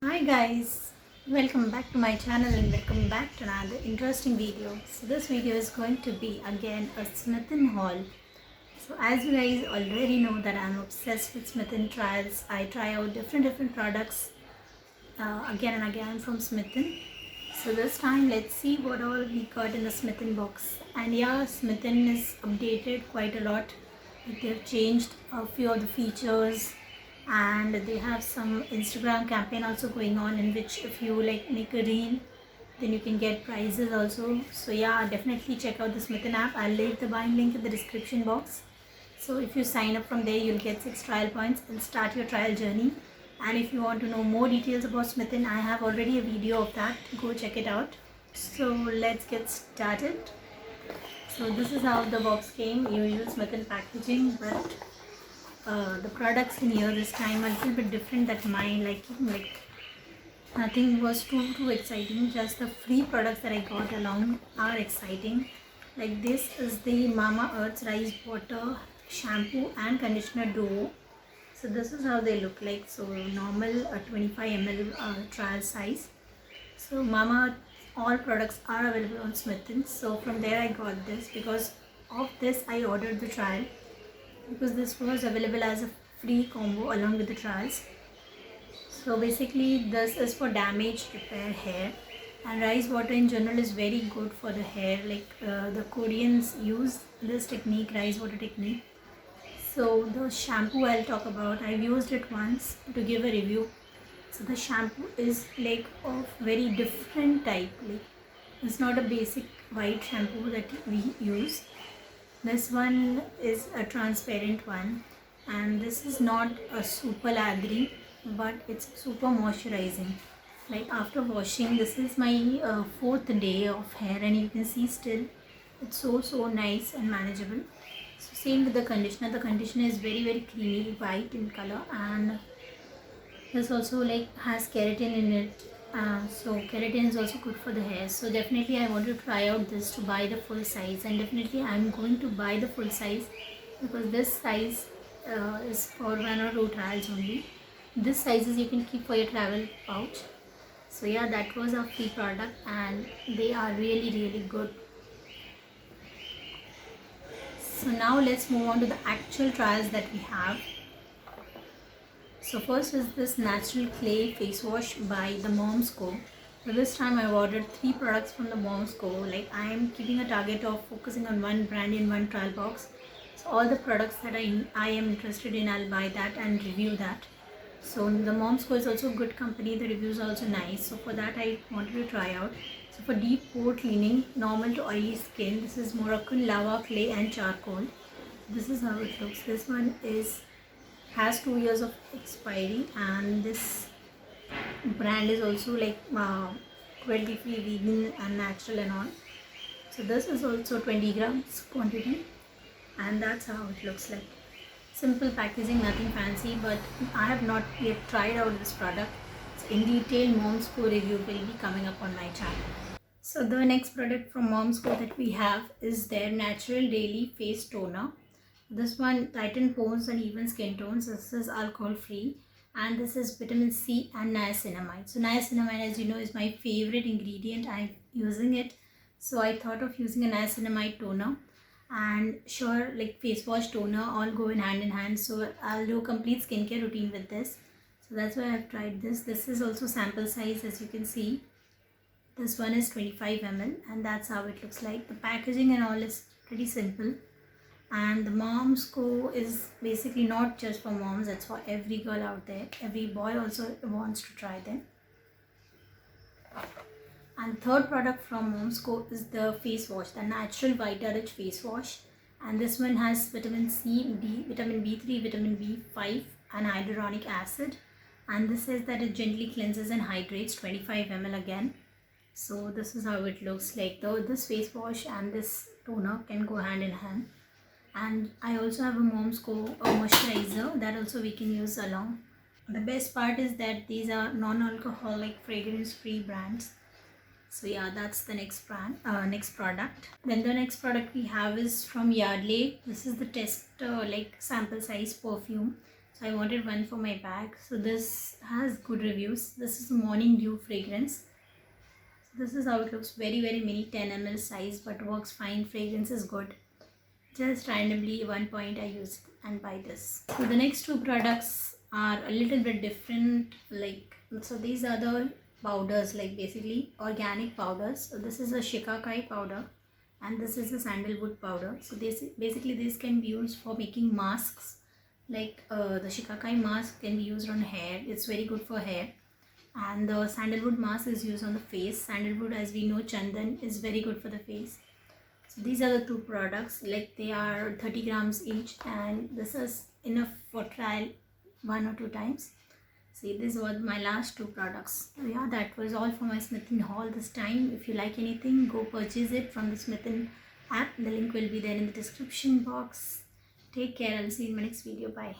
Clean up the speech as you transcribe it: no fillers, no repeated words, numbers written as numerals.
Hi guys, welcome back to my channel and welcome back to another interesting video. So this video is going to be again a Smith& haul. So as you guys already know that I'm obsessed with Smith & trials. I try out different products again and again from Smith. So this time let's see what all we got in the Smith box. And yeah, Smith is updated quite a lot. Like they've changed a few of the features, and they have some Instagram campaign also going on, in which if you like make a reel, then you can get prizes also. So yeah, definitely check out the Smith app. I'll leave the buying link in the description box. So if you sign up from there, you'll get 6 trial points and start your trial journey. And if you want to know more details about Smith, I have already a video of that. Go check it out. So let's get started. So this is how the box came. Usual Smith packaging, but the products in here this time are a little bit different than my liking. Like nothing was too exciting. Just the free products that I got along are exciting. Like this is the Mama Earth's rice water shampoo and conditioner duo. So this is how they look like. So normal 25 ml trial size. So Mama all products are available on Smithins. So from there I got this. Because of this I ordered the trial, because this was available as a free combo along with the trials. So basically this is for damaged repair hair, and rice water in general is very good for the hair. Like the Koreans use this technique, rice water technique. So the shampoo I'll talk about, I've used it once to give a review. So the shampoo is like of very different type. Like it's not a basic white shampoo that we use. This one is a transparent one, and this is not a super lathery, but it's super moisturizing. Like after washing, this is my fourth day of hair, and you can see still it's so nice and manageable. So same with the conditioner. The conditioner is very creamy white in color, and this also like has keratin in it. So keratin is also good for the hair. So definitely I want to try out this to buy the full size, and definitely I'm going to buy the full size, because this size is for 1 or 2 trials only. This sizes you can keep for your travel pouch. So yeah, that was a free product, and they are really good. So now let's move on to the actual trials that we have. So first is this natural clay face wash by the Moms Co. So this time I've ordered 3 products from the Moms Co. Like I am keeping a target of focusing on one brand in one trial box. So all the products that I am interested in, I'll buy that and review that. So the Moms Co is also a good company. The reviews are also nice. So for that I wanted to try out. So for deep pore cleaning, normal to oily skin, this is Moroccan lava, clay and charcoal. This is how it looks. This one has 2 years of expiry, and this brand is also like cruelty free, vegan and natural and all. So this is also 20 grams quantity, and that's how it looks like. Simple packaging, nothing fancy, but I have not yet tried out this product. So in detail, Moms Co review will be coming up on my channel. So the next product from Moms Co that we have is their natural daily face toner. This one tighten pores and even skin tones. This is alcohol free, and this is vitamin C and niacinamide. So niacinamide, as you know, is my favorite ingredient. I'm using it, so I thought of using a niacinamide toner. And sure, like face wash, toner all go in hand. So I'll do a complete skincare routine with this. So that's why I've tried this. This is also sample size, as you can see. This one is 25 ml, and that's how it looks like. The packaging and all is pretty simple. And the Moms Co is basically not just for moms, it's for every girl out there. Every boy also wants to try them. And third product from Moms Co is the face wash, the natural Vita Rich face wash. And this one has vitamin C, vitamin B3, vitamin B5 and hyaluronic acid. And this says that it gently cleanses and hydrates, 25 ml again. So this is how it looks like. Though this face wash and this toner can go hand in hand. And I also have a Moms Co moisturizer that also we can use along. The best part is that these are non-alcoholic, fragrance-free brands. So yeah, that's the next product. Then the next product we have is from Yardley. This is the test like sample size perfume. So I wanted one for my bag. So this has good reviews. This is Morning Dew fragrance. This is how it looks. Very mini, 10 ml size, but works fine. Fragrance is good. Just randomly one point I used and buy this. So the next two products are a little bit different. So these are the powders, like basically organic powders. So this is a shikakai powder and this is a sandalwood powder. So this can be used for making masks. The shikakai mask can be used on hair. It's very good for hair. And the sandalwood mask is used on the face. Sandalwood, as we know, chandan, is very good for the face. So these are the two products. They are 30 grams each, and this is enough for trial 1 or 2 times. See, this was my last two products. So yeah, that was all for my Smith & haul this time. If you like anything, go purchase it from the Smith & app. The link will be there in the description box. Take care. I'll see you in my next video. Bye.